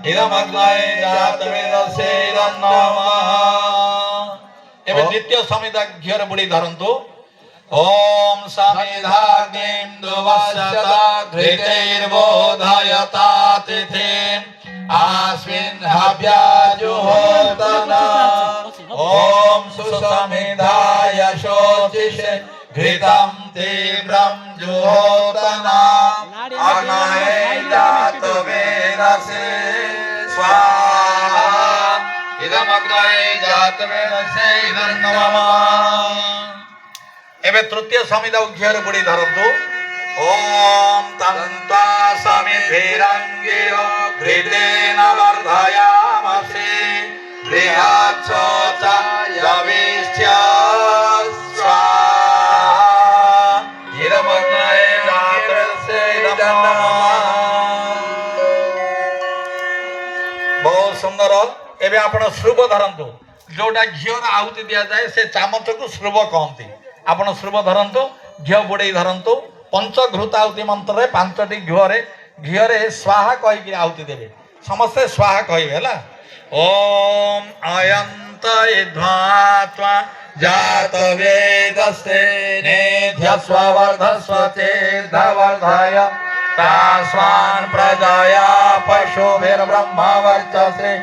ଇଦମଗ୍ନାୟ ଜାତବେଦସେ ଇଦଂ ନମଃ। ଏବେ ଦ୍ୱିତୀୟ ସମିଧା ଘିଅରେ ବୁଡି ଧରନ୍ତୁ। ଓಂ ସମିଧାଗ୍ନିଂ ଦୁବଶ୍ୟତ ଘୃତୈର୍ବୋଧୟତା ତିଥିଂ आस्मिन् हव्याजुहोतन। ओम सुसमिधाय शोचिषे घृतं तीव्रं जुहोतन। अग्नये जातवेदसे स्वाहा। इदमग्नये जातवेदसे इदं नमः। एबे तृतीय समिधा घिअरे बुड़ी धरतु। ओम तन्त्वा समिद्भिरङ्गिरो घृतेन वर्धयामसि बृहच्छोचयविष्ठ्य स्वाहा। इदमग्नये जातवेदसे इदं नमः। बहुत सुंदर। एबे आपण श्रुभ धरंतु। जोटा घिअर आहुति दिया जाए से चामच को श्रुभ कहती। आपण श्रुभ धरंतु, घिअ बुड़े धरंतु। पंचघृत आहुति मंत्र रे पांचटी घिअरे स्वाहा कहि आहुति देबे। समस्ते स्वाहा कहबे हला। ओम अयंत इद्वात्वा जातवेदस्ते नेध्यस्ववर्धस्व चेद्धवर्धय तास्वान् प्रजाया पशुभिर्ब्रह्मवर्चसे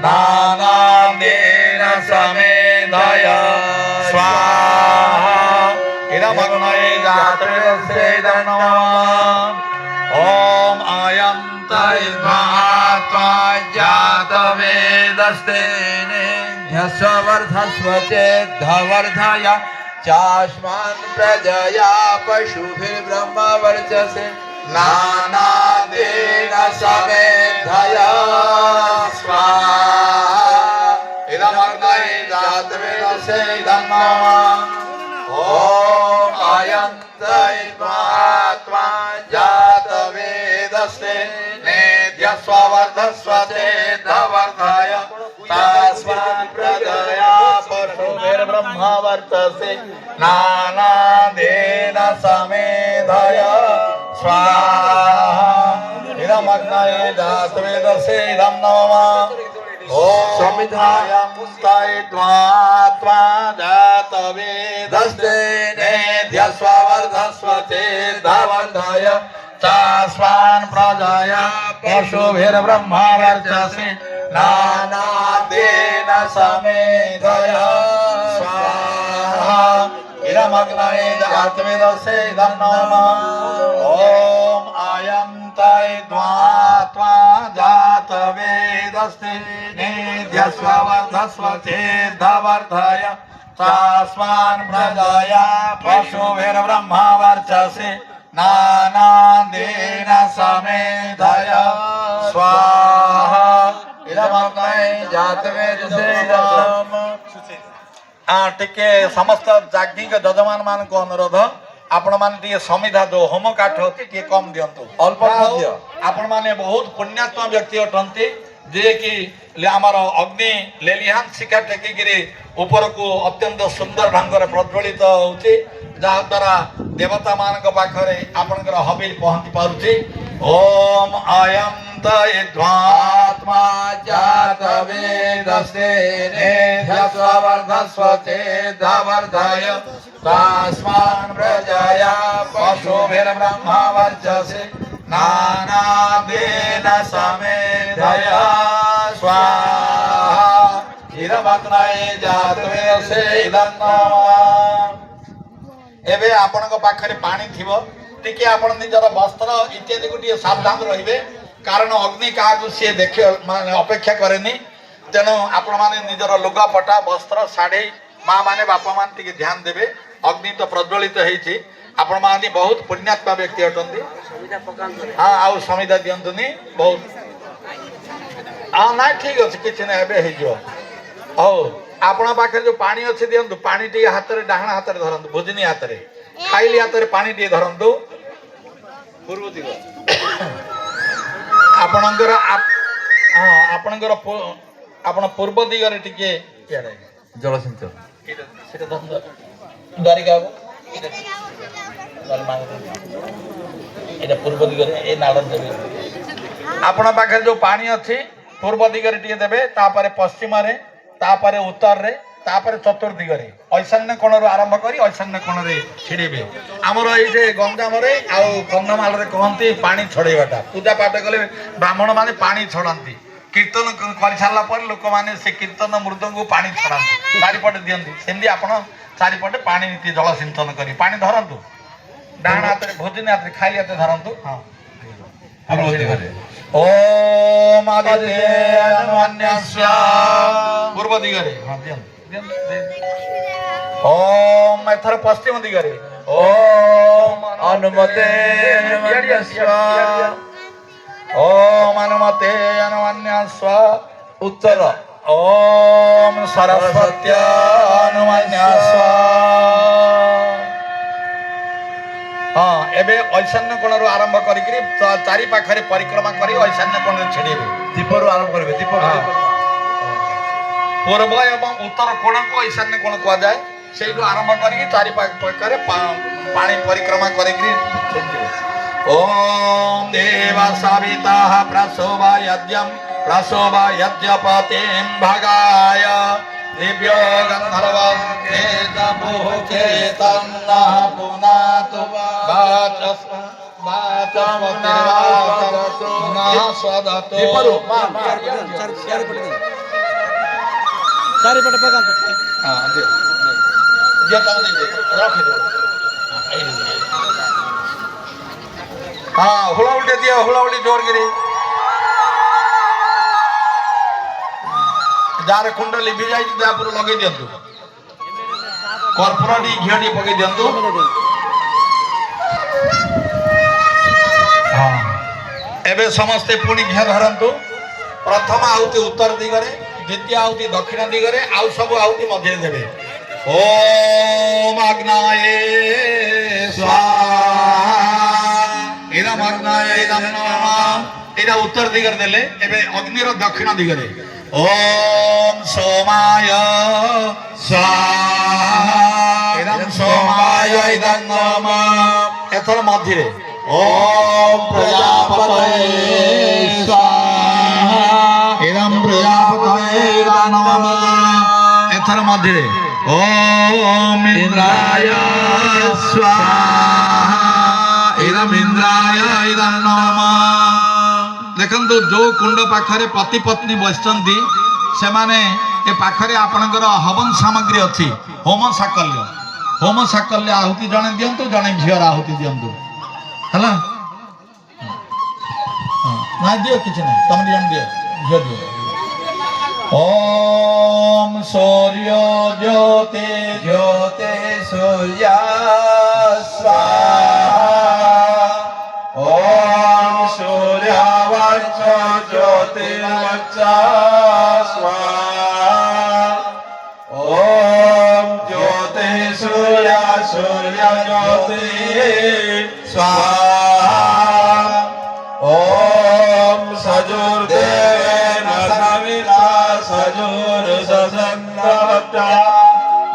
नानादेन समेधय स्वाहा। इदमग्नये जातवेदसे इदं नमः। ओम अयंत इद्वात्वा जातवेदस्ते नेध्यस्ववर्धस्व चेद्धवर्धय चास्मान् प्रजया पशुभिर्ब्रह्मवर्चसे नानादेन समेधय स्वाहा। इदमग्नये जातवेदसे इदं नमः। ओम अयंत इद्वात्वा जातवेदस्ते नेध्यस्ववर्धस्व चेद्धवर्धय तास्मान् प्रजया पशुभिर्ब्रह्मवर्चसे नानादेन समेधय स्वाहा। इदमग्नये जातवेदसे इदं नमः। ओम समिधायं तैद्वात्वा जातवेदस्ते नेध्यस्ववर्धस्व चेद्धवर्धय तास्मान् प्रजया पशुभिर्ब्रह्मवर्चसे नानादेन समेधय स्वाहा। इदमग्नये जातवेदसे इदं नमः। ओम अयंत इद्वात्वा जातवेदस्ते नेध्यस्ववर्धस्व चेद्धवर्धय तास्मान् प्रजया पशुभिर्ब्रह्मवर्चसे नानादेन समेधय स्वाहा। इदमग्नये जातवेदसे इदं नमः। टिके समस्त जाज्ञिक जजमान मान को अनुरोध, आपण मान टिके समिधा जो होम काठ होती टिके कम दियंतु। अल्प दियो। आपण माने बहुत पुण्यात्मा व्यक्ति अटंती जे कि आमर अग्नि लेलिहान शिखा टेकिकी ऊपर को अत्यंत सुंदर ढंग से प्रज्वलित होउची, जहा द्वारा देवता मान पाखरे आपनकर हबिल पहुंची पारुची। ओम अयंत इद्वात्मा जातवेदस्ते नेध्यस्ववर्धस्व चेद्धवर्धय तास्मान् प्रजया पशुभिर्ब्रह्मवर्चसे नानादेन समेधय स्वाहा। इदमग्नये जातवेदसे इदं नमः। एबे आपनक पाखरे पानी थिबो, टिके आपण निजर वस्त्र इत्यादि को टिके सावधान रहिबे, कारण अग्नि काहाकु से देखे माने अपेक्षा करेनी। तेणु आपण माने निजर लुगा पटा वस्त्र साड़ी माँ माने बापा मान टिके ध्यान देबे। अग्नि तो प्रज्वलित हेछि, आपण माने बहुत पुण्यात्मा व्यक्ति अटंती। हाँ आउ समिधा दियंतुनी बहुत। हाँ ना ठीक अच्छे किसी ना एबे हे जो हो आपण पाखे जो पानी अच्छे दियंतु। पानी टी हाथ रे डाहण हाथ रे धरंतु, भुजनी हाथ रे खाइली हाथ रे पानी टी धरंतु। पूर्व दिग आपणकर हाँ आपणकर आपण पूर्व दिग रे टिके याडे जलसिंचन सेटा धरंतु। द्वारिका एटा पूर्व दिग रे ए नाड़ देबे। आपण पाखे जो पानी अच्छी पूर्व दिगरे टिके देबे तापरे पश्चिम रे तापरे उत्तर रे तापरे चतुर्थ दिगरे ईशान्य कोण रु आरंभ करी ईशान्य कोण रे छिड़ेबे हमर एइठे गंजाम रे आ कंधमाल रे कहंती पानी छड़ेबाटा पूजा पाठ कले ब्राह्मण माने पानी छड़ांती कीर्तन कर सारा पर लोक माने से कीर्तन मृदंग पानी छड़ांती चारिपटे दियंती सेंदी आपण चारिपटे पानी नीति जल सिंचन करी पानी धरंतु डाण हाथ भोजन हाथ खाली हाथ धरंतु हां ओम आदित्य अन्वन्यस्व पूर्व दिगरे हां ओम एथर पश्चिम दिगरे ओम अनुमते अन्वन्यस्व ओम अनुमते अन्वन्यस्व उत्तर ओम सरस्वती अनुमन्यस्व हाँ एबे ईशान्य कोण रु आरंभ करी चारि पाखरे परिक्रमा करी ईशान्य कोण छिड़ेबे दीप रु आरंभ करबे दीप पूर्व एवं उत्तर कोण को ईशान्य कोण कह जाए सेठु आरंभ करी चारि पाखरे पानी परिक्रमा करी ओम देव सविता प्रसोभा यज्ञपतिं भगाय दिव्यो गंधर्व केतन्नः पुनातु हाँ हुला उल्टे दिया हुला उल्टी जोर गिरी जार कुंड लिभि जाई तापर लगे दियंतु कर्पूर डी घिया डी पके दियंतु हां एबे समस्त पुणी घिया धरंतु प्रथम आहुति उत्तर दिगरे द्वितीय आहुति दक्षिण दिगरे आउ सब आहुति मध्य देबे ओम अग्नाये स्वाहा इदम अग्नाये इदम नमः एदा उत्तर दिगरे देले एबे अग्निर दक्षिण दिगरे ओम सोमाय स्वाहा इदम सोमाय इदम नमः एथर मध्य ओम प्रजापतये स्वाहा इदम प्रजापतये इदम नमः एथर मध्य ओम इंद्राय स्वाहा इदम इंद्राय इदम नमः देखंतु जो कुंड पाखरे पति पत्नी बसचंती से माने ए पाखरे आपनकर हवन सामग्री अछि होम साकल्य आहुति जणे दियंतु जणे झियर आहुति दियंतु हला ना दियो किछ नै तम जण दियो झियर दियो ओम सूर्य ज्योति सूर्य स्वाहा ओम सूर्य ज्योतिर्वच्चा स्वाहा ओम ज्योति सूर्य ज्योति स्वाहा ओम सजुर्देवेन सविता सजुर्ससन्नवत्ता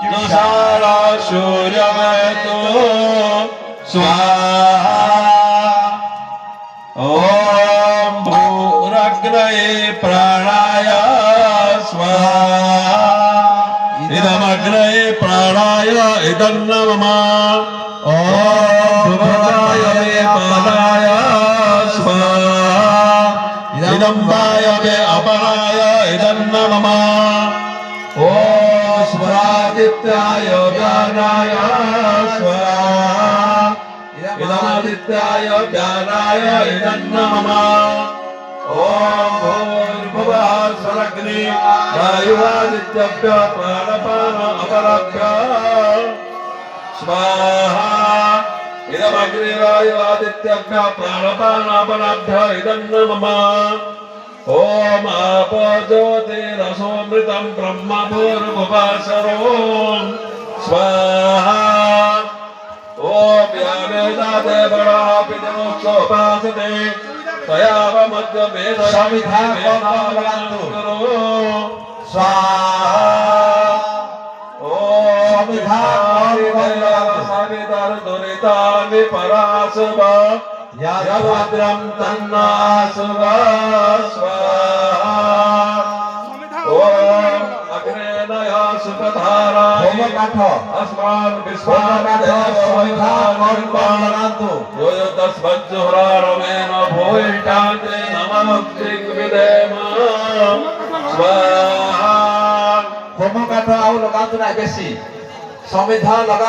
जुषारा सूर्यमेतो स्वाहा ओम भूरग्नये प्राणाय स्वाहा इदमग्नये प्राणाय इदं नमः ओम भूर्भुवस्सुवे पानाय स्वाहा इदं वायवे अपराय इदं नमः ओम स्वादित्याय ज्ञानाय स्वाहा इदमादित्याय ज्ञानाय इदं नमः ओम भूर्भुवः स्वरग्नि वायुवादित्यभ्य प्राणपान अपराभ्य स्वाहा इदमग्निवायुवादित्यभ्य प्राणपान अपराभ्य इदं नमः ओम आपो ज्योतिरसोमृतं ब्रह्म भूर्भुवः सर्वं स्वाहा ओम यावेदादे बड़ा पितरोपासते तयाव मध्य वेद समिधा करो स्वाहा ओम समिधार दुरिता विपरासव यावद्रं तन्नासव स्वाहा धाराय होम काठ अस्मान् होम काठ विश्वादेव समिधा कौन लगातु यो यो तस्मज्जुहरारमेण भूयिष्ठाते नमस्ते विदेम स्वाहा होम काठ आउ लगातु ना बेसी समिधा लगा